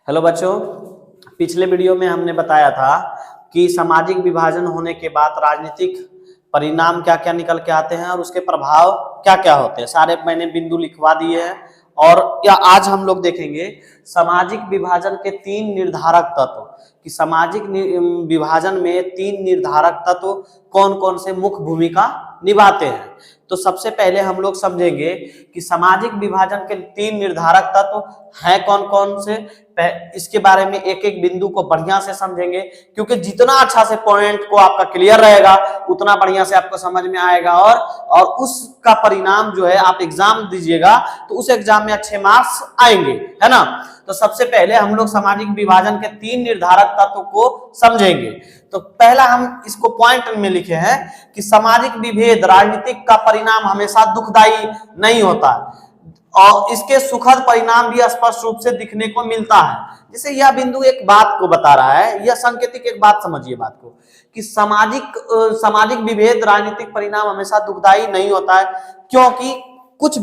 Hello बच्चों, पिछले video में हमने बताया था कि सामाजिक विभाजन होने के बाद राजनीतिक परिणाम क्या क्या निकल के आते हैं और उसके प्रभाव क्या क्या होते हैं। सारे मैंने बिंदु लिखवा दिए हैं और या आज हम लोग देखेंगे सामाजिक विभाजन के 3 निर्धारक तत्व कि सामाजिक विभाजन में 3 निर्धारक तत्व कौन कौन से मुख्य भूमिका निभाते हैं। तो सबसे पहले हम लोग समझेंगे कि सामाजिक विभाजन के 3 निर्धारक तत्व हैं कौन कौन से। इसके बारे में एक एक बिंदु को बढ़िया से समझेंगे, क्योंकि जितना अच्छा से पॉइंट को आपका क्लियर रहेगा उतना बढ़िया से आपको समझ में आएगा और उसका परिणाम जो है आप एग्जाम दीजिएगा तो उस एग्जाम में अच्छे मार्क्स आएंगे, है ना। तो सबसे पहले हम लोग सामाजिक विभाजन के 3 निर्धारक तत्व को समझेंगे। तो पहला हम इसको पॉइंट में लिखे हैं कि सामाजिक विभेद राजनीतिक का परिणाम हमेशा दुखदायी नहीं होता और इसके सुखद परिणाम भी स्पष्ट रूप से दिखने को मिलता है। जैसे यह बिंदु एक बात को बता रहा है, यह सांकेतिक एक बात समझिए बात को कि सामाजिक विभेद राजनीतिक परिणाम हमेशा दुखदायी नहीं होता है, क्योंकि कुछ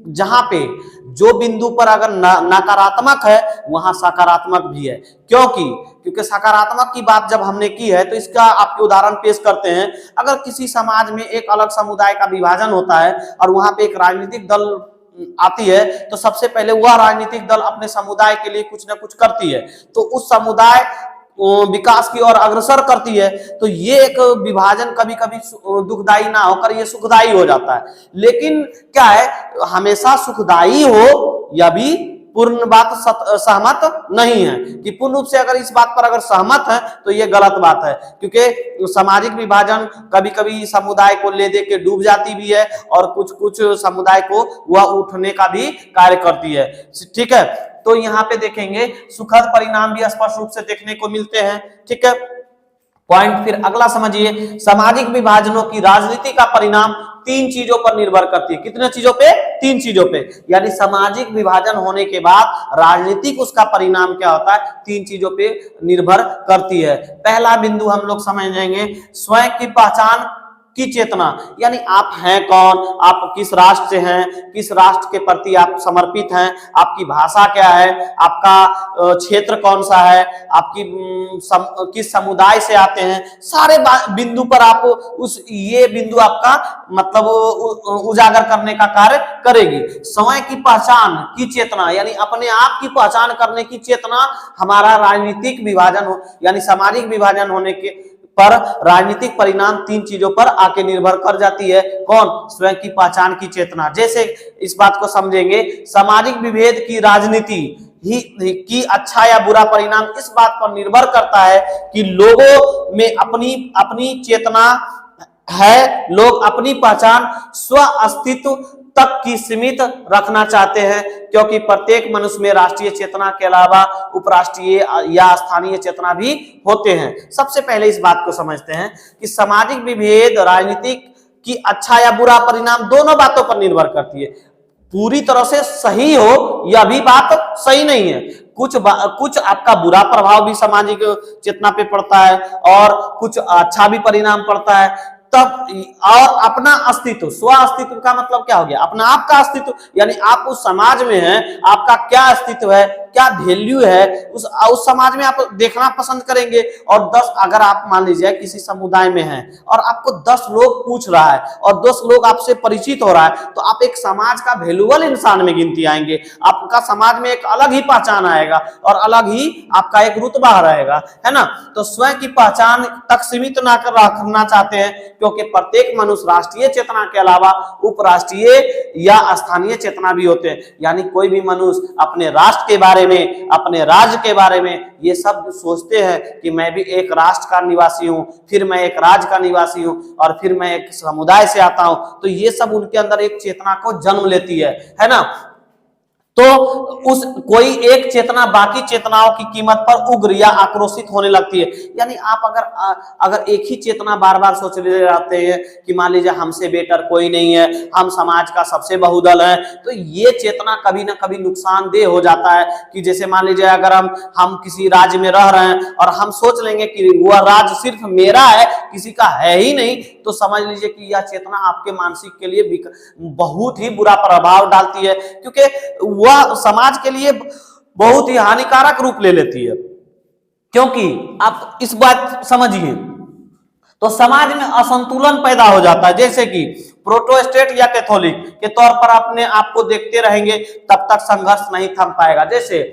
जहां पे जो बिंदु पर अगर नकारात्मक है वहां सकारात्मक भी है। क्योंकि सकारात्मक की बात जब हमने की है तो इसका आपके उदाहरण पेश करते हैं। अगर किसी समाज में एक अलग समुदाय का विभाजन होता है और वहां पे एक राजनीतिक दल आती है तो सबसे पहले वह राजनीतिक दल अपने समुदाय के लिए कुछ ना कुछ करती है, तो उस समुदाय विकास की ओर अग्रसर करती है। तो ये एक विभाजन कभी कभी दुखदाई ना होकर ये सुखदाई हो जाता है। लेकिन क्या है, हमेशा सुखदाई हो यह भी पूर्ण बात सहमत नहीं है कि पूर्ण रूप से अगर इस बात पर अगर सहमत है तो ये गलत बात है, क्योंकि सामाजिक विभाजन कभी कभी समुदाय को ले दे के डूब जाती भी है और कुछ कुछ समुदाय को वह उठने का भी कार्य करती है। ठीक है, तो यहाँ पे देखेंगे सुखद परिणाम भी स्पष्ट रूप से देखने को मिलते हैं। ठीक है, पॉइंट फिर अगला समझिए, सामाजिक विभाजनों की राजनीति का परिणाम 3 चीजों पर निर्भर करती है। कितने चीजों पे? 3 चीजों पे। यानी सामाजिक विभाजन होने के बाद राजनीतिक उसका परिणाम क्या होता है, 3 चीजों पे निर्भर करती है। पहला बिंदु हम लोग समझेंगे स्वयं की पहचान की चेतना, यानी आप हैं कौन, आप किस राष्ट्र से हैं, किस राष्ट्र के प्रति आप समर्पित हैं, आपकी भाषा क्या है, आपका क्षेत्र कौन सा है, आपकी किस समुदाय से आते हैं, सारे बिंदु पर आप ये बिंदु आपका मतलब उजागर करने का कार्य करेगी। स्वयं की पहचान की चेतना यानी अपने आप की पहचान करने की चेतना हमारा राजनीतिक विभाजन हो यानी सामाजिक विभाजन होने के पर राजनीतिक परिणाम 3 चीजों पर आके निर्भर कर जाती है। कौन? स्वयं की पहचान की चेतना। जैसे इस बात को समझेंगे, सामाजिक विभेद की राजनीति की अच्छा या बुरा परिणाम इस बात पर निर्भर करता है कि लोगों में अपनी चेतना है, लोग अपनी पहचान स्व अस्तित्व तक की सीमित रखना चाहते हैं, क्योंकि प्रत्येक मनुष्य में राष्ट्रीय चेतना के अलावा उपराष्ट्रीय या स्थानीय चेतना भी होते हैं। सबसे पहले इस बात को समझते हैं कि सामाजिक विभेद राजनीतिक की अच्छा या बुरा परिणाम दोनों बातों पर निर्भर करती है। पूरी तरह से सही हो यह भी बात सही नहीं है, कुछ आपका बुरा प्रभाव भी सामाजिक चेतना पे पड़ता है और कुछ अच्छा भी परिणाम पड़ता है। तब और अपना अस्तित्व, स्व अस्तित्व का मतलब क्या हो गया, अपना आप का अस्तित्व, यानी आप उस समाज में हैं, आपका क्या अस्तित्व है, क्या वैल्यू है, उस समाज में आप देखना पसंद करेंगे। और 10 अगर आप मान लीजिए किसी समुदाय में हैं और आपको 10 लोग पूछ रहा है और 10 लोग आपसे परिचित हो रहा है तो आप एक समाज का वैल्यूएबल इंसान में गिनती आएंगे। आपका समाज में एक अलग ही पहचान आएगा और अलग ही आपका एक रुतबा रहेगा, है ना। तो स्वयं की पहचान तक सीमित ना कर रखना चाहते हैं, क्योंकि प्रत्येक मनुष्य राष्ट्रीय चेतना के अलावा उपराष्ट्रीय या स्थानीय चेतना भी होते हैं। यानी कोई भी मनुष्य अपने राष्ट्र के बारे में, अपने राज्य के बारे में ये सब सोचते हैं कि मैं भी एक राष्ट्र का निवासी हूं, फिर मैं एक राज्य का निवासी हूं और फिर मैं एक समुदाय से आता हूं। तो ये सब उनके अंदर एक चेतना को जन्म लेती है ना। तो कोई एक चेतना बाकी चेतनाओं की कीमत पर उग्र या आक्रोशित होने लगती है। यानी आप अगर एक ही चेतना बार बार सोच रहे रहते हैं कि मान लीजिए हमसे बेटर कोई नहीं है, हम समाज का सबसे बहुदल है, तो ये चेतना कभी ना कभी नुकसानदेह हो जाता है। कि जैसे मान लीजिए अगर हम किसी राज्य में रह रहे हैं और हम सोच लेंगे कि वह राज्य सिर्फ मेरा है, किसी का है ही नहीं, तो समझ लीजिए कि यह चेतना आपके मानसिक के लिए बहुत ही बुरा प्रभाव डालती है, क्योंकि वह समाज के लिए बहुत ही हानिकारक रूप ले लेती है। क्योंकि आप इस बात समझिए, तो समाज में असंतुलन पैदा हो जाता है। जैसे कि प्रोटेस्टेंट या कैथोलिक के तौर पर अपने आप को देखते रहेंगे तब तक संघर्ष नहीं थम पाएगा। जैसे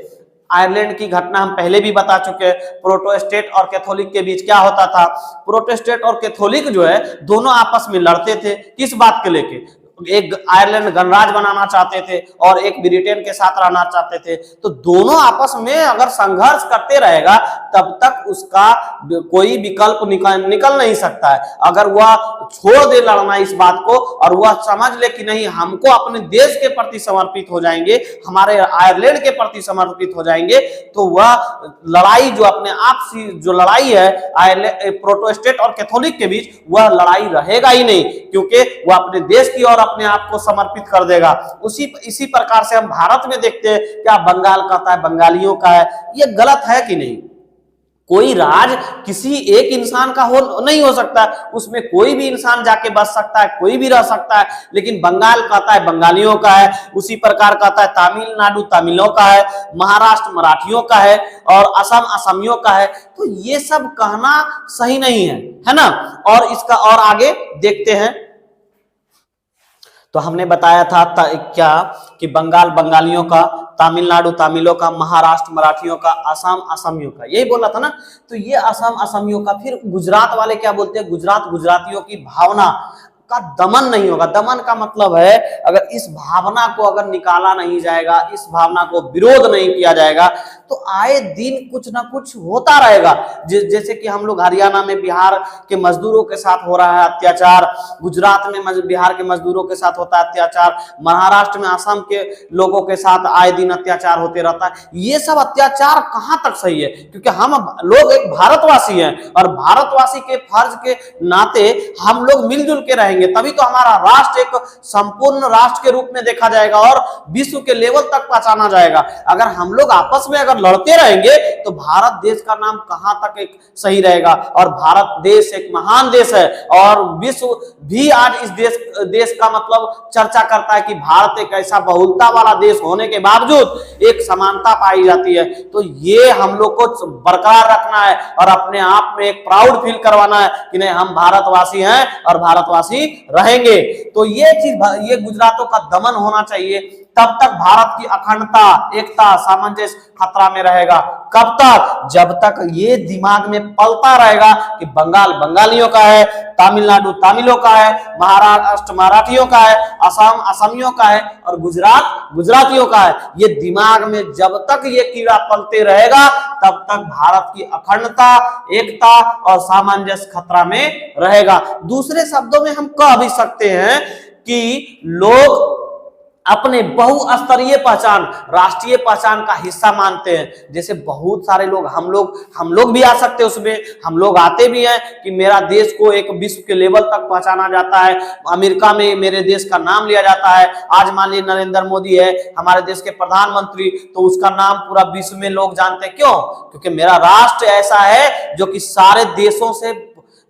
आयरलैंड की घटना हम पहले भी बता चुके हैं, प्रोटेस्टेंट और कैथोलिक के बीच क्या होता था। प्रोटेस्टेंट और कैथोलिक जो है दोनों आपस में लड़ते थे, किस बात के लेके, एक आयरलैंड गणराज बनाना चाहते थे और एक ब्रिटेन के साथ रहना चाहते थे। तो दोनों आपस में अगर संघर्ष करते रहेगा तब तक उसका कोई विकल्प निकल नहीं सकता है। अगर वह छोड़ दे लड़ना इस बात को और वह समझ ले कि नहीं हमको अपने देश के प्रति समर्पित हो जाएंगे, हमारे आयरलैंड के प्रति समर्पित हो जाएंगे, तो वह लड़ाई जो अपने आप से जो लड़ाई है प्रोटेस्टेंट और कैथोलिक के बीच, वह लड़ाई रहेगा ही नहीं, क्योंकि वह अपने देश की और अपने आप को समर्पित कर देगा। इसी प्रकार से हम भारत में देखते हैं, क्या बंगाल कहता है बंगालियों का है, ये गलत है कि नहीं। कोई राज किसी एक इंसान का नहीं हो सकता, उसमें कोई भी इंसान जाके बस सकता है, कोई भी रह सकता है, लेकिन बंगाल कहता है बंगालियों का है, उसी प्रकार कहता है तमिलनाडु तमिलों का है, महाराष्ट्र मराठियों का है और असम असमियों का है। तो ये सब कहना सही नहीं है ना। और इसका और आगे देखते हैं, तो हमने बताया था क्या कि बंगाल बंगालियों का, तमिलनाडु तमिलों का, महाराष्ट्र मराठियों का, असम असमियों का, यही बोला था ना। तो ये असम असमियों का, फिर गुजरात वाले क्या बोलते हैं, गुजरात गुजरातियों की भावना का दमन नहीं होगा। दमन का मतलब है अगर इस भावना को अगर निकाला नहीं जाएगा, इस भावना को विरोध नहीं किया जाएगा, तो आए दिन कुछ ना कुछ होता रहेगा। जैसे कि हम लोग हरियाणा में बिहार के मजदूरों के साथ हो रहा है अत्याचार, गुजरात में बिहार के मजदूरों के साथ होता है अत्याचार, महाराष्ट्र में असम के लोगों के साथ आए दिन अत्याचार होते रहता है। ये सब अत्याचार कहां तक सही है, क्योंकि हम लोग एक भारतवासी हैं और भारतवासी के फर्ज के नाते हम लोग मिलजुल के रहेंगे, तभी तो हमारा राष्ट्र एक संपूर्ण राष्ट्र के रूप में देखा जाएगा और विश्व के लेवल तक पहचाना जाएगा। अगर हम लोग आपस में अगर लड़ते रहेंगे तो भारत देश का नाम कहां तक एक सही रहेगा। और भारत देश एक महान देश है और विश्व भी आज इस देश का मतलब चर्चा करता है कि भारत एक ऐसा बहुलता वाला देश होने के बावजूद एक समानता पाई जाती है। तो ये हम लोग को बरकरार रखना है और अपने आप में एक प्राउड फील करवाना है कि नहीं हम भारतवासी हैं और भारतवासी रहेंगे। तो ये चीज, ये गुजरातों का दमन होना चाहिए, तब तक भारत की अखंडता, एकता, सामंजस्य खतरा में रहेगा। कब तक? जब तक ये दिमाग में पलता रहेगा कि बंगाल बंगालियों का है, तमिलनाडु तमिलों का है, महाराष्ट्र मराठियों का है, असम असमियों का है और गुजरात गुजरातियों का है। ये दिमाग में जब तक ये कीड़ा पलते रहेगा तब तक भारत की अखंडता, एकता और सामंजस्य खतरा में रहेगा। दूसरे शब्दों में हम कह भी सकते हैं कि लोग अपने बहुस्तरीय पहचान, राष्ट्रीय पहचान का हिस्सा मानते हैं। जैसे बहुत सारे लोग, हम लोग भी आ सकते हैं उसमें, हम लोग आते भी हैं कि मेरा देश को एक विश्व के लेवल तक पहचाना जाता है, अमेरिका में मेरे देश का नाम लिया जाता है। आज मान लीजिए नरेंद्र मोदी है हमारे देश के प्रधानमंत्री, तो उसका नाम पूरा विश्व में लोग जानते हैं। क्यों? क्योंकि मेरा राष्ट्र ऐसा है जो कि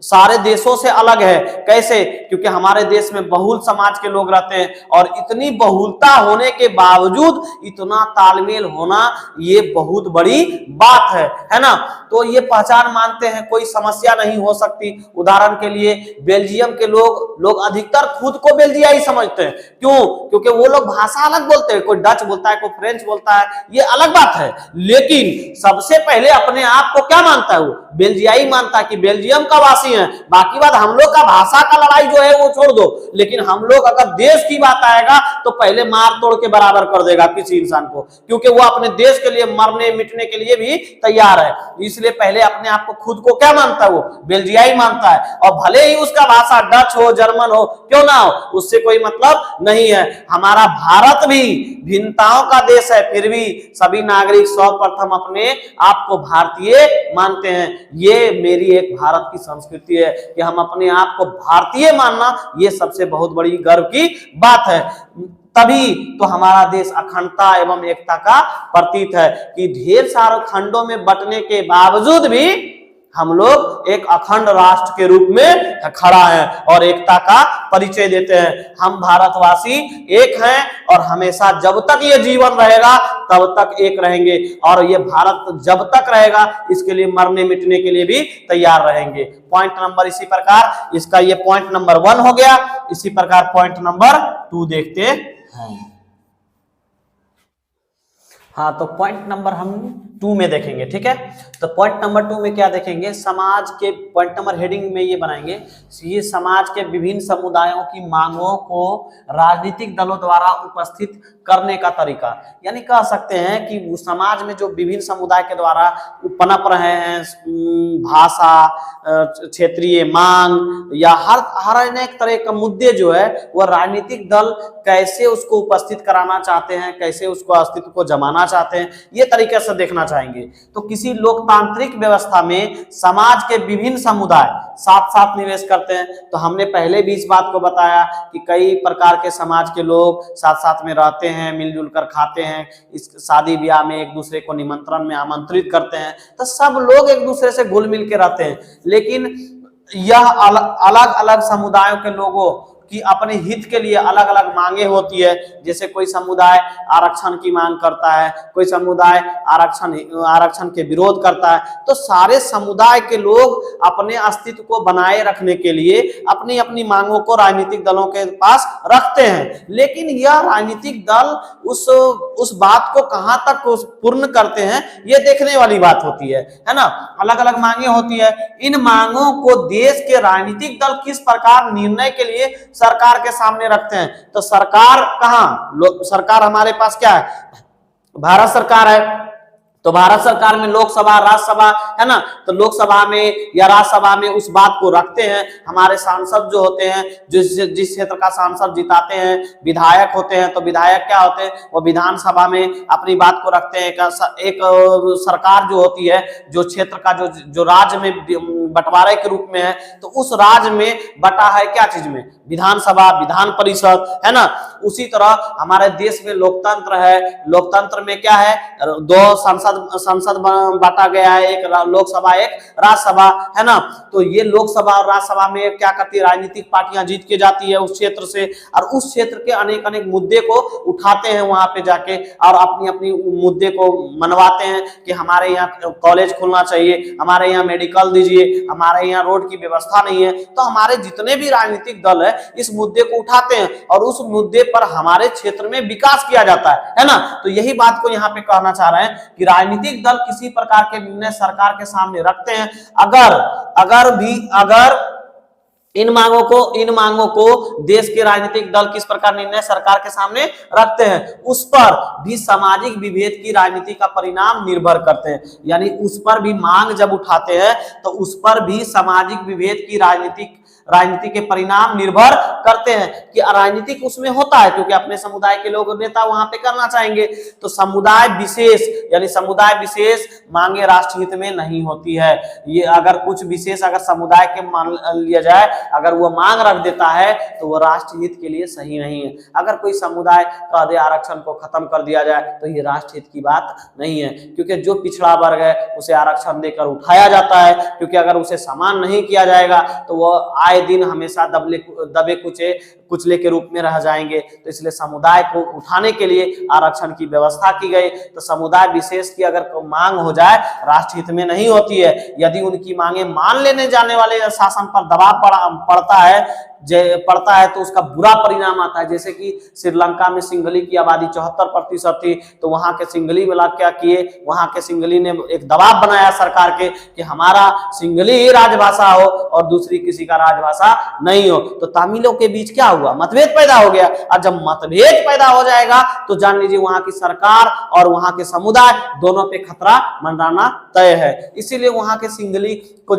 सारे देशों से अलग है। कैसे? क्योंकि हमारे देश में बहुल समाज के लोग रहते हैं और इतनी बहुलता होने के बावजूद इतना तालमेल होना ये बहुत बड़ी बात है ना। तो ये पहचान मानते हैं, कोई समस्या नहीं हो सकती। उदाहरण के लिए बेल्जियम के लोग अधिकतर खुद को बेल्जियाई समझते हैं। क्यों? क्योंकि वो लोग भाषा अलग बोलते हैं, कोई डच बोलता है, कोई फ्रेंच बोलता है, ये अलग बात है। लेकिन सबसे पहले अपने आप को क्या मानता है? वो बेल्जियाई मानता है कि बेल्जियम का वासी है। बाकी बात हम लोग का भाषा का लड़ाई जो है वो छोड़ दो, लेकिन हम लोग अगर देश की बात आएगा तो पहले मार तोड़ के बराबर कर देगा किसी इंसान को, क्योंकि वो अपने देश के लिए मरने मिटने के लिए भी तैयार है। इसलिए पहले अपने आप को खुद को क्या मानता है? वो बेल्जियाई मानता है। और भले ही उसका भाषा डच हो, जर्मन हो, क्यों ना हो, उससे कोई मतलब नहीं है। हमारा भारत भी भिन्नताओं का देश है, फिर भी सभी नागरिक सर्वप्रथम अपने आप को भारतीय मानते हैं। ये मेरी एक भारत की संस्कृति है कि हम अपने आप को भारतीय मानना, ये सबसे बहुत बड़ी गर्व की बात है। तभी तो हमारा देश अखंडता एवं एकता का प्रतीक है कि ढेर सारे खंडों में बंटने के बावजूद भी हम लोग एक अखंड राष्ट्र के रूप में खड़ा है और एकता का परिचय देते हैं। हम भारतवासी एक हैं और हमेशा जब तक ये जीवन रहेगा तब तक एक रहेंगे और ये भारत जब तक रहेगा इसके लिए मरने मिटने के लिए भी तैयार रहेंगे। पॉइंट नंबर इसी प्रकार इसका ये पॉइंट नंबर 1 हो गया। इसी प्रकार पॉइंट नंबर 2 देखते हैं। हाँ, तो पॉइंट नंबर हम 2 में देखेंगे, ठीक है। तो पॉइंट नंबर 2 में क्या देखेंगे, समाज के पॉइंट नंबर हेडिंग में ये बनाएंगे, ये समाज के विभिन्न समुदायों की मांगों को राजनीतिक दलों द्वारा उपस्थित करने का तरीका। यानी कह सकते हैं कि समाज में जो विभिन्न समुदाय के द्वारा पनप रहे हैं भाषा, क्षेत्रीय मांग या हर अनेक तरह का मुद्दे जो है वह राजनीतिक दल कैसे उसको उपस्थित कराना चाहते हैं, कैसे उसको अस्तित्व को जमाना चाहते हैं, ये तरीके से देखना चाहेंगे। तो किसी लोकतांत्रिक व्यवस्था में समाज के विभिन्न समुदाय साथ साथ निवेश करते हैं। तो हमने पहले भी इस बात को बताया कि कई प्रकार के समाज के लोग साथ साथ में रहते हैं, मिलजुल कर खाते हैं, इस शादी ब्याह में एक दूसरे को निमंत्रण में आमंत्रित करते हैं, तो सब लोग एक दूसरे से घुल मिल के रहते हैं। लेकिन यह अलग अलग समुदायों के लोगों कि अपने हित के लिए अलग अलग मांगे होती है। जैसे कोई समुदाय आरक्षण की मांग करता है, कोई समुदाय आरक्षण के विरोध करता है। तो सारे समुदाय के लोग अपने अस्तित्व को बनाए रखने के लिए अपनी अपनी मांगों को राजनीतिक दलों के पास रखते हैं। लेकिन यह राजनीतिक दल उस बात को कहां तक पूर्ण करते हैं ये देखने वाली बात होती है ना। अलग अलग मांगे होती है, इन मांगों को देश के राजनीतिक दल किस प्रकार निर्णय के लिए सरकार के सामने रखते हैं। तो सरकार सरकार हमारे पास क्या है, भारत सरकार है। तो भारत सरकार में लोकसभा राज्यसभा है ना, तो लोकसभा में या राज्यसभा में उस बात को रखते हैं। हमारे सांसद जो होते हैं, जिस क्षेत्र का सांसद जिताते हैं, विधायक होते हैं, तो विधायक क्या होते हैं, वो विधानसभा में अपनी बात को रखते हैं। एक सरकार जो होती है, जो क्षेत्र का जो राज्य में बंटवारे के रूप में है, तो उस राज्य में बटा है क्या चीज में, विधानसभा, विधान परिषद है ना। उसी तरह हमारे देश में लोकतंत्र है, लोकतंत्र में क्या है, 2 संसद बांटा गया है, एक लोकसभा एक राज्यसभा है ना। तो ये लोकसभा और राज्यसभा में क्या करती है, राजनीतिक पार्टियां जीत के जाती है उस क्षेत्र से, और उस क्षेत्र के अनेक अनेक मुद्दे को उठाते हैं वहां पे जाके और अपनी अपनी मुद्दे को मनवाते हैं कि हमारे यहाँ कॉलेज खुलना चाहिए, हमारे यहाँ मेडिकल दीजिए, हमारे यहाँ रोड की व्यवस्था नहीं है। तो हमारे जितने भी राजनीतिक दल है इस मुद्दे को उठाते हैं और उस मुद्दे पर हमारे क्षेत्र में विकास किया जाता है ना। तो यही बात को यहाँ पे कहना चाह रहे हैं कि राजनीतिक दल किसी प्रकार के निर्णय सरकार के सामने रखते हैं। अगर इन मांगों को देश के राजनीतिक दल किस प्रकार निर्णय सरकार के सामने रखते हैं, उस पर भी सामाजिक विभेद की राजनीति का परिणाम निर्भर करते हैं। यानी उस पर भी मांग जब उठाते हैं तो उस पर भी सामाजिक विभेद की राजनीति के परिणाम निर्भर करते हैं कि राजनीतिक उसमें होता है, क्योंकि अपने समुदाय के लोग नेता वहां पे करना चाहेंगे। तो समुदाय विशेष मांगे राष्ट्रहित में नहीं होती है। ये अगर कुछ विशेष अगर समुदाय के मान लिया जाए, अगर वो मांग रख देता है तो वो राष्ट्रहित के लिए सही नहीं है। अगर कोई समुदाय कह दे आरक्षण को खत्म कर दिया जाए तो ये राष्ट्रहित की बात नहीं है, क्योंकि जो पिछड़ा वर्ग है उसे आरक्षण देकर उठाया जाता है, क्योंकि अगर उसे समान नहीं किया जाएगा तो वो आए दिन हमेशा दबे कुचले के रूप में रह जाएंगे। तो इसलिए समुदाय को उठाने के लिए आरक्षण की व्यवस्था की गई। तो समुदाय विशेष की अगर मांग हो जाए राष्ट्रहित में नहीं होती है। यदि उनकी मांगे मान लेने जाने वाले शासन पर दबाव पड़ता है तो उसका बुरा परिणाम आता है। जैसे कि श्रीलंका में सिंघली की आबादी 74% थी, तो वहां के सिंघली वाला क्या किए, वहां के सिंघली ने एक दबाव बनाया सरकार के कि हमारा सिंघली ही राजभाषा हो और दूसरी किसी का राजभाषा नहीं हो। तो तमिलों के बीच क्या हुआ, मतभेद पैदा हो गया। और जब मतभेद पैदा हो जाएगा तो जान लीजिए वहां की सरकार और वहां के समुदाय दोनों पे खतरा मंडराना तय है। इसीलिए वहां के सिंघली को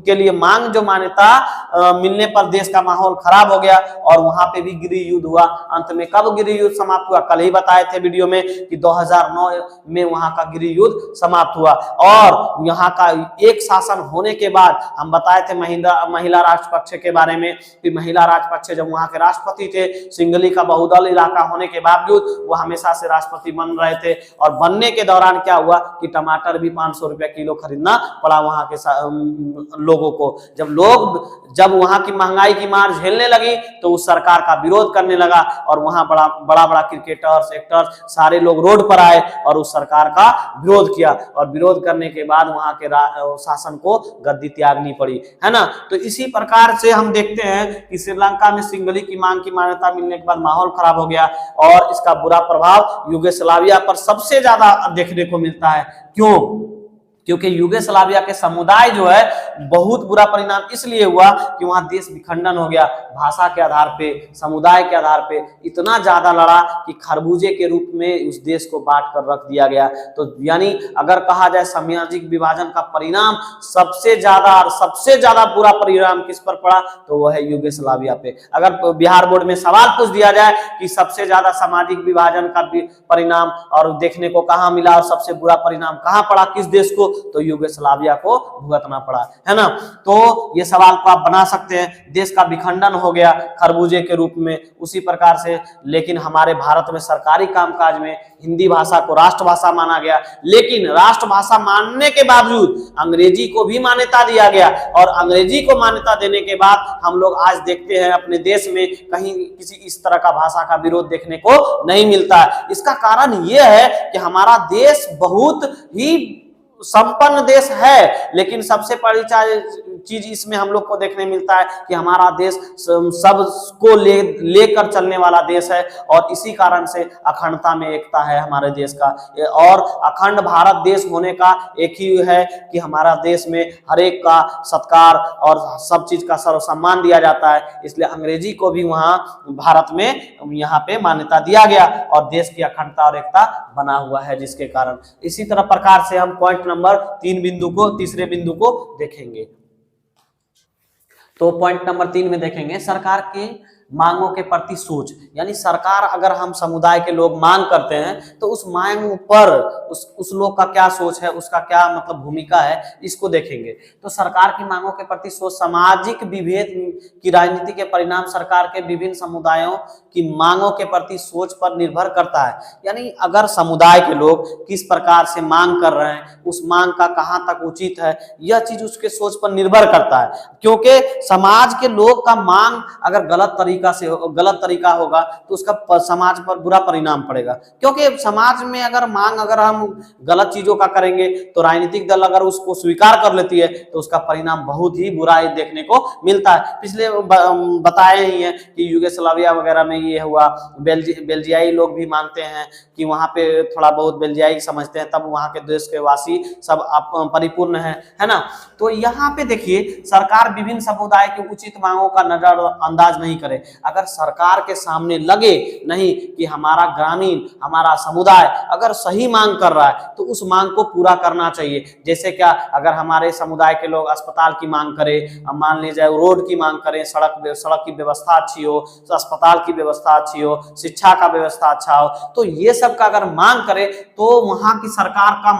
के लिए मांग जो मान्यता मिलने पर देश का माहौल खराब हो गया और वहां पे भी गृह युद्ध हुआ। अंत में कब गृह युद्ध समाप्त हुआ, कल ही बताए थे वीडियो में कि 2009 में वहां का गृह युद्ध समाप्त हुआ। और यहाँ का एक शासन होने के बाद हम बताए थे महिला राष्ट्रपक्ष राजपक्षे के बारे में कि महिला राजपक्षे जब वहां के राष्ट्रपति थे, सिंगली का बहुदल इलाका होने के बावजूद वो हमेशा से राष्ट्रपति बन रहे थे। और बनने के दौरान क्या हुआ कि टमाटर भी 500 रुपए किलो खरीदना पड़ा वहां के लोगों को। जब वहां की महंगाई की मार झेलने लगी तो उस सरकार का विरोध करने लगा और वहां बड़ा क्रिकेटर्स, एक्टर्स सारे लोग रोड पर आए और उस सरकार का विरोध किया। और विरोध करने के बाद वहां के शासन को गद्दी त्यागनी पड़ी, है ना। तो इसी प्रकार से हम देखते हैं कि श्रीलंका में सिंगली की मांग की मान्यता मिलने के बाद माहौल खराब हो गया और इसका बुरा प्रभाव यूगोस्लाविया पर सबसे ज्यादा देखने को मिलता है। क्यों? क्योंकि यूगोस्लाविया के समुदाय जो है बहुत बुरा परिणाम इसलिए हुआ कि वहां देश विखंडन हो गया। भाषा के आधार पे, समुदाय के आधार पे इतना ज्यादा लड़ा कि खरबूजे के रूप में उस देश को बांट कर रख दिया गया। तो यानी अगर कहा जाए सामाजिक विभाजन का परिणाम सबसे ज्यादा बुरा परिणाम किस पर पड़ा तो वह है यूगोस्लाविया पे। अगर बिहार बोर्ड में सवाल पूछ दिया जाए कि सबसे ज्यादा सामाजिक विभाजन का परिणाम और देखने को कहां मिला और सबसे बुरा परिणाम कहां पड़ा किस देश को, तो यूगोस्लाविया को भुगतना पड़ा, है ना। तो ये सवाल को आप बना सकते हैं। देश का विखंडन हो गया खरबूजे के रूप में, उसी प्रकार से। लेकिन हमारे भारत में सरकारी कामकाज में हिंदी भाषा को राष्ट्रभाषा माना गया, लेकिन राष्ट्रभाषा मानने के बावजूद अंग्रेजी को भी मान्यता दिया गया। और अंग्रेजी को मान्यता देने के बाद हम लोग आज देखते हैं अपने देश में कहीं किसी इस तरह का भाषा का विरोध देखने को नहीं मिलता है। इसका कारण यह है कि हमारा देश बहुत ही संपन्न देश है, लेकिन सबसे बड़ी चीज इसमें हम लोग को देखने मिलता है कि हमारा देश सबको लेकर चलने वाला देश है। और इसी कारण से अखंडता में एकता है हमारे देश का। और अखंड भारत देश होने का एक ही है कि हमारा देश में हर एक का सत्कार और सब चीज का सर्वसम्मान दिया जाता है। इसलिए अंग्रेजी को भी वहां भारत में यहाँ पे मान्यता दिया गया और देश की अखंडता और एकता बना हुआ है, जिसके कारण इसी तरह प्रकार से हम पॉइंट नंबर तीसरे बिंदु को देखेंगे। तो पॉइंट नंबर 3 में देखेंगे सरकार के मांगों के प्रति सोच। यानी सरकार, अगर हम समुदाय के लोग मांग करते हैं तो उस मांग पर उस लोग का क्या सोच है, उसका क्या मतलब भूमिका है, इसको देखेंगे। तो सरकार की मांगों के प्रति सोच सामाजिक विभेद की राजनीति के परिणाम सरकार के विभिन्न समुदायों की मांगों के प्रति सोच पर निर्भर करता है। यानी अगर समुदाय के लोग किस प्रकार से मांग कर रहे हैं, उस मांग का कहां तक उचित है, यह चीज उसके सोच पर निर्भर करता है। क्योंकि समाज के लोग का मांग अगर गलत तरीका होगा तो उसका समाज पर बुरा परिणाम पड़ेगा। क्योंकि समाज में अगर हम गलत चीजों का करेंगे तो राजनीतिक दल अगर उसको स्वीकार कर लेती है तो उसका परिणाम बहुत ही बुरा देखने को मिलता है। पिछले बताए ही है कि यूगोस्लाविया वगैरह में ये हुआ। बेल्जियाई लोग भी मानते हैं कि वहां पे थोड़ा बहुत बेल्जियाई समझते हैं, तब वहां के देश के वासी सब परिपूर्ण है ना। तो यहाँ पे देखिए सरकार विभिन्न समुदाय की उचित मांगों का नजरअंदाज नहीं करे। अगर सरकार के सामने लगे नहीं कि हमारा ग्रामीण, हमारा समुदाय अगर सही मांग कर रहा है तो उस मांग को पूरा करना चाहिए। जैसे क्या, अगर हमारे समुदाय के लोग अस्पताल की मांग करें, मान लीजिए रोड की मांग करें, सड़क की व्यवस्था अच्छी हो, अस्पताल की व्यवस्था अच्छी हो, शिक्षा का व्यवस्था अच्छा हो, तो ये सब का अगर मांग करे तो वहां की सरकार का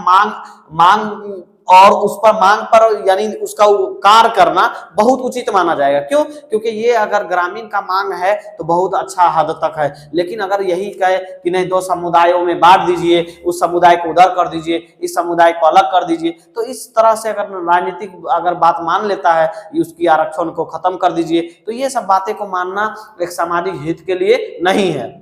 मांग और उस पर मांग पर यानी उसका कार्य करना बहुत उचित माना जाएगा। क्यों? क्योंकि ये अगर ग्रामीण का मांग है तो बहुत अच्छा हद तक है। लेकिन अगर यही कहे कि नहीं, 2 समुदायों में बांट दीजिए, उस समुदाय को उधर कर दीजिए, इस समुदाय को अलग कर दीजिए, तो इस तरह से अगर राजनीतिक बात मान लेता है, उसकी आरक्षण को खत्म कर दीजिए, तो ये सब बातें को मानना एक सामाजिक हित के लिए नहीं है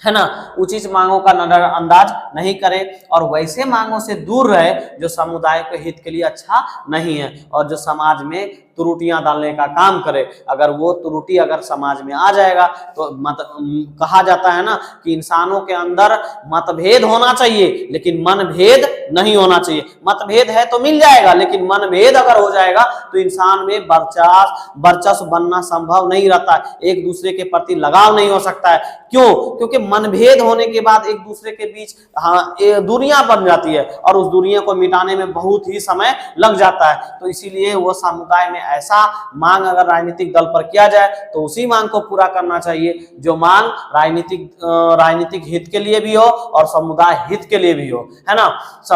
ना। उचित मांगों का नजरअंदाज नहीं करे और वैसे मांगों से दूर रहे जो समुदाय के हित के लिए अच्छा नहीं है और जो समाज में त्रुटियां डालने का काम करे। अगर वो त्रुटि अगर समाज में आ जाएगा तो कहा जाता है ना कि इंसानों के अंदर मतभेद होना चाहिए लेकिन मनभेद नहीं होना चाहिए। मतभेद है तो मिल जाएगा, लेकिन मनभेद अगर हो जाएगा तो इंसान में वर्चस्व बनना संभव नहीं रहता, एक दूसरे के प्रति लगाव नहीं हो सकता है। क्यों? क्योंकि मनभेद होने के बाद एक दूसरे के बीच दूरियां बन जाती है और उस दूरियों को मिटाने में बहुत ही समय लग जाता है। तो इसीलिए वो समुदाय में ऐसा मांग अगर राजनीतिक दल पर किया जाए तो उसी मांग को पूरा करना चाहिए जो मांग राजनीतिक हित के लिए भी हो और समुदाय हित के लिए भी हो, है ना।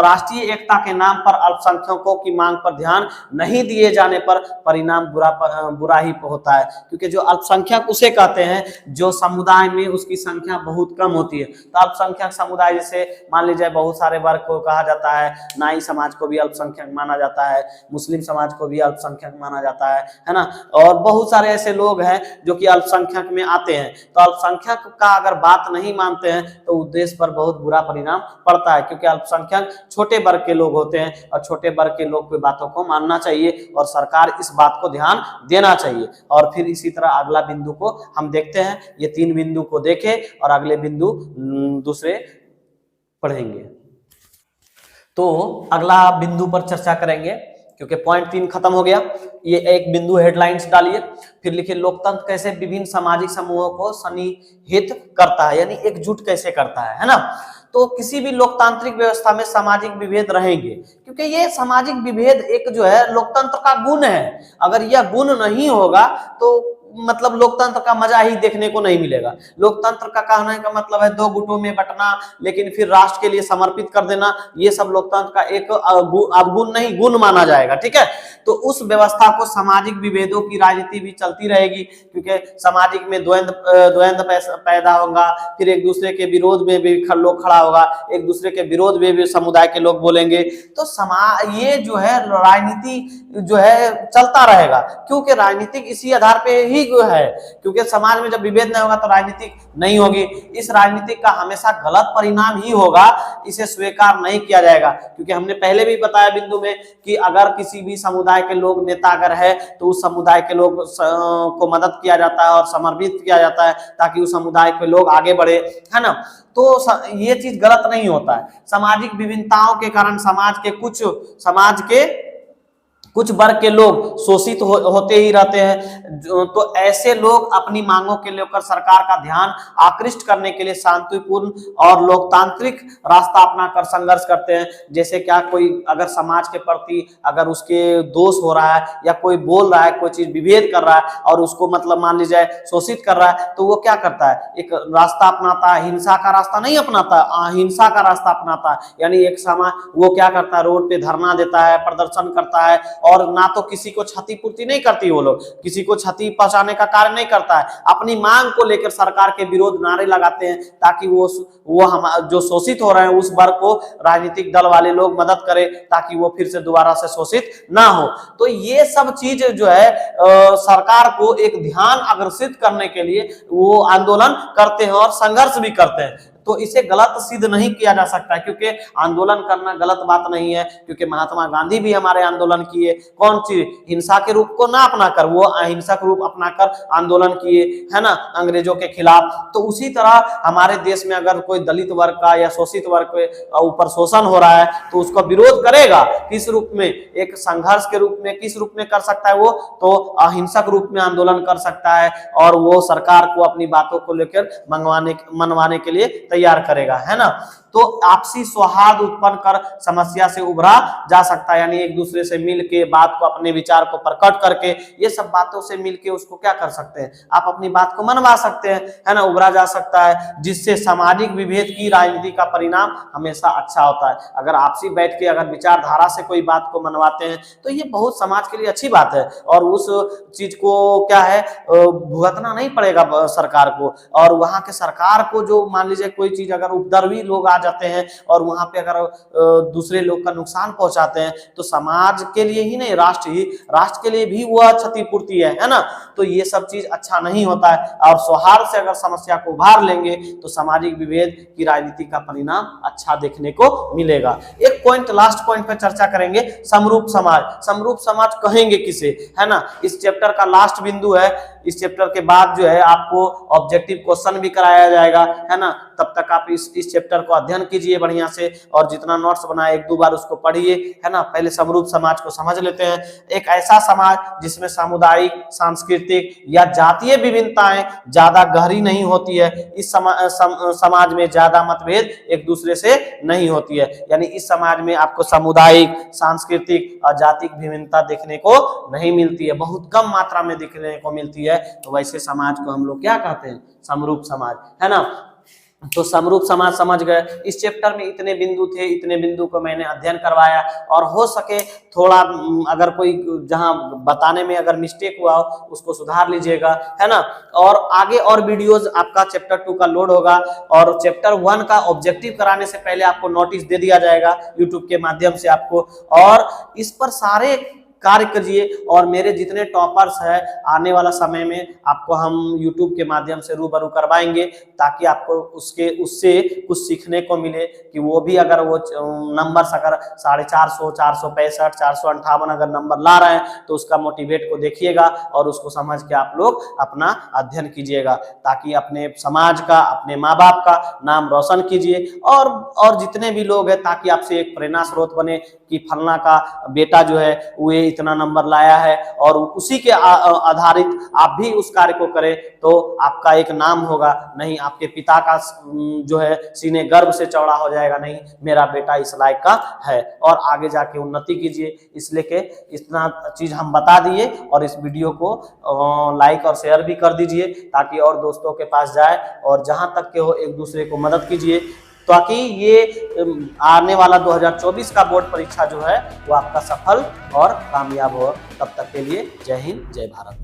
राष्ट्रीय एकता के नाम पर अल्पसंख्यकों की मांग पर ध्यान नहीं दिए जाने पर परिणाम बुरा ही होता है, क्योंकि जो अल्पसंख्यक उसे कहते हैं जो समुदाय में उसकी संख्या बहुत कम होती है। तो अल्पसंख्यक समुदाय जैसे मान लीजिए बहुत सारे वर्ग को कहा जाता है, नाई समाज को भी अल्पसंख्यक माना जाता है, मुस्लिम समाज को भी अल्पसंख्यक माना जाता है ना, और बहुत सारे ऐसे लोग हैं जो कि अल्पसंख्यक में आते हैं। तो अल्पसंख्यक का अगर बात नहीं मानते हैं तो उद्देश्य पर बहुत बुरा परिणाम पड़ता है, क्योंकि अल्पसंख्यक छोटे वर्ग के लोग होते हैं और छोटे वर्ग के लोग की बातों को मानना चाहिए और सरकार इस बात को ध्यान देना चाहिए। और फिर इसी तरह अगला बिंदु को हम देखते हैं, ये 3 बिंदु को देखें और अगले बिंदु दूसरे पढ़ेंगे। तो अगला बिंदु पर चर्चा करेंगे, क्योंकि पॉइंट 3 खत्म हो गया। ये एक बिंदु हेडलाइंस डालिए, फिर लिखिए लोकतंत्र कैसे विभिन्न सामाजिक समूहों को सन्निहित करता है, यानी एकजुट कैसे करता है ना। तो किसी भी लोकतांत्रिक व्यवस्था में सामाजिक विभेद रहेंगे, क्योंकि ये सामाजिक विभेद एक जो है लोकतंत्र का गुण है। अगर यह गुण नहीं होगा तो मतलब लोकतंत्र का मजा ही देखने को नहीं मिलेगा। लोकतंत्र का कहने का मतलब है 2 गुटों में बंटना, लेकिन फिर राष्ट्र के लिए समर्पित कर देना, ये सब लोकतंत्र का एक अवगुण नहीं गुण माना जाएगा, ठीक है। तो उस व्यवस्था को सामाजिक विभेदों की राजनीति भी चलती रहेगी, क्योंकि सामाजिक में द्वंद्व पैदा होगा, फिर एक दूसरे के विरोध में भी लोग खड़ा होगा, एक दूसरे के विरोध में भी समुदाय के लोग बोलेंगे। तो ये जो है राजनीति जो है चलता रहेगा, क्योंकि राजनीतिक इसी आधार पे ही है, क्योंकि समाज में जब विभेद नहीं होगा तो राजनीतिक नहीं होगी। इस राजनीतिक का हमेशा गलत परिणाम ही होगा, इसे स्वीकार नहीं किया जाएगा। क्योंकि हमने पहले भी बताया बिंदु में कि अगर किसी भी समुदाय के लोग नेता अगर है तो उस समुदाय के लोग को मदद किया जाता है और समर्पित किया जाता है ताकि उस समुदाय के लोग आगे बढ़े, है ना। तो ये चीज गलत नहीं होता है। सामाजिक विभिन्नताओं के कारण समाज के कुछ वर्ग के लोग शोषित होते ही रहते हैं। तो ऐसे लोग अपनी मांगों के लेकर सरकार का ध्यान आकृष्ट करने के लिए शांतिपूर्ण और लोकतांत्रिक रास्ता अपनाकर संघर्ष करते हैं। जैसे क्या कोई अगर समाज के प्रति अगर उसके दोष हो रहा है या कोई बोल रहा है, कोई चीज विभेद कर रहा है और उसको मतलब मान लीजिए शोषित कर रहा है, तो वो क्या करता है, एक रास्ता अपनाता है, हिंसा का रास्ता नहीं अपनाता, अहिंसा का रास्ता अपनाता है। यानी एक समाज वो क्या करता है, रोड पे धरना देता है, प्रदर्शन करता है, और ना तो किसी को क्षतिपूर्ति नहीं करती, वो लोग किसी को क्षति पहुंचाने का कार्य नहीं करता है। अपनी मांग को लेकर सरकार के विरोध नारे लगाते हैं ताकि वो हम जो शोषित हो रहे हैं उस वर्ग को राजनीतिक दल वाले लोग मदद करें ताकि वो फिर से दोबारा से शोषित ना हो। तो ये सब चीज जो है सरकार को एक ध्यान आकर्षित करने के लिए वो आंदोलन करते हैं और संघर्ष भी करते हैं। तो इसे गलत सिद्ध नहीं किया जा सकता, क्योंकि आंदोलन करना गलत बात नहीं है। क्योंकि महात्मा गांधी भी हमारे आंदोलन किए, कौन चीज हिंसा के रूप को ना अपनाकर, वो अहिंसक रूप अपनाकर आंदोलन किए, है ना, अंग्रेजों के खिलाफ। तो उसी तरह हमारे देश में अगर कोई दलित वर्ग का या शोषित वर्ग के ऊपर शोषण हो रहा है तो उसका विरोध करेगा किस रूप में, एक संघर्ष के रूप में। किस रूप में कर सकता है वो, तो अहिंसक रूप में आंदोलन कर सकता है और वो सरकार को अपनी बातों को लेकर मनवाने के लिए तैयार करेगा, है ना। तो आपसी सौहार्द उत्पन्न कर समस्या से उभरा जा सकता है, यानी एक दूसरे से मिलके बात को, अपने विचार को प्रकट करके, ये सब बातों से मिलके उसको क्या कर सकते हैं, आप अपनी बात को मनवा सकते हैं, है ना, उभरा जा सकता है, जिससे सामाजिक विभेद की राजनीति का परिणाम हमेशा अच्छा होता है। अगर आपसी बैठ के अगर विचारधारा से कोई बात को मनवाते हैं तो ये बहुत समाज के लिए अच्छी बात है, और उस चीज को क्या है भुगतना नहीं पड़ेगा सरकार को। और वहां के सरकार को जो मान लीजिए कोई चीज अगर उपद्रवी लोग आ जाते हैं और वहां पे अगर दूसरे लोग का नुकसान पहुंचाते हैं तो समाज के लिए ही नहीं, राष्ट्र के लिए भी वह क्षतिपूर्ति है ना। तो ये सब चीज अच्छा नहीं होता है, और सौहार्द से अगर समस्या को उभार लेंगे तो सामाजिक विभेद की राजनीति का परिणाम अच्छा देखने को मिलेगा। एक पॉइंट, लास्ट पॉइंट पे चर्चा करेंगे, समरूप समाज। समरूप समाज कहेंगे किसे, है ना, इस चैप्टर का लास्ट बिंदु है। इस चैप्टर के बाद जो है आपको ऑब्जेक्टिव क्वेश्चन भी कराया जाएगा, है ना। तब तक आप इस चैप्टर को अध्ययन कीजिए बढ़िया से, और जितना नोट्स बनाए 1-2 बार उसको पढ़िए, है ना। पहले समरूप समाज को समझ लेते हैं। एक ऐसा समाज जिसमें सामुदायिक, सांस्कृतिक या जातीय विभिन्नताएं ज्यादा गहरी नहीं होती है। इस समाज में ज्यादा मतभेद एक दूसरे से नहीं होती है, यानी इस समाज में आपको सामुदायिक, सांस्कृतिक और जातिक विभिन्नता देखने को नहीं मिलती है, बहुत कम मात्रा में देखने को मिलती है। तो वैसे समाज को हम लोग क्या कहते हैं, समरूप समाज, है ना। तो समरूप समाज समझ गए। इस चैप्टर में इतने बिंदु थे, इतने बिंदु को मैंने अध्ययन करवाया, और हो सके थोड़ा अगर कोई जहां बताने में अगर मिस्टेक हुआ हो उसको सुधार लीजिएगा, है ना। और आगे और वीडियोस आपका चैप्टर 2 का लोड होगा, और चैप्टर 1 का ऑब्जेक्टिव कराने से पहले आपको नोटिस दे दिया जाएगा यूट्यूब के माध्यम से आपको, और इस पर सारे कार्य करिए। और मेरे जितने टॉपर्स हैं आने वाला समय में आपको हम YouTube के माध्यम से रूबरू करवाएंगे, ताकि आपको उससे कुछ सीखने को मिले कि वो भी अगर वो नंबर्स अगर 450, 465, 458 अगर नंबर ला रहे हैं तो उसका मोटिवेट को देखिएगा और उसको समझ के आप लोग अपना अध्ययन कीजिएगा, ताकि अपने समाज का, अपने माँ बाप का नाम रोशन कीजिए, और जितने भी लोग हैं, ताकि आपसे एक प्रेरणा स्रोत बने कि फलना का बेटा जो है वो इतना नंबर लाया है, और उसी के आधारित आप भी उस कार्य को करें तो आपका एक नाम होगा। नहीं आपके पिता का जो है सीने गर्व से चौड़ा हो जाएगा, नहीं मेरा बेटा इस लायक का है, और आगे जाके उन्नति कीजिए। इसलिए के इतना चीज हम बता दिए, और इस वीडियो को लाइक और शेयर भी कर दीजिए ताकि और दोस्तों के पास जाए, और जहां तक के हो एक दूसरे को मदद कीजिए, ताकि ये आने वाला 2024 का बोर्ड परीक्षा जो है वो आपका सफल और कामयाब हो। तब तक के लिए जय हिंद, जय भारत।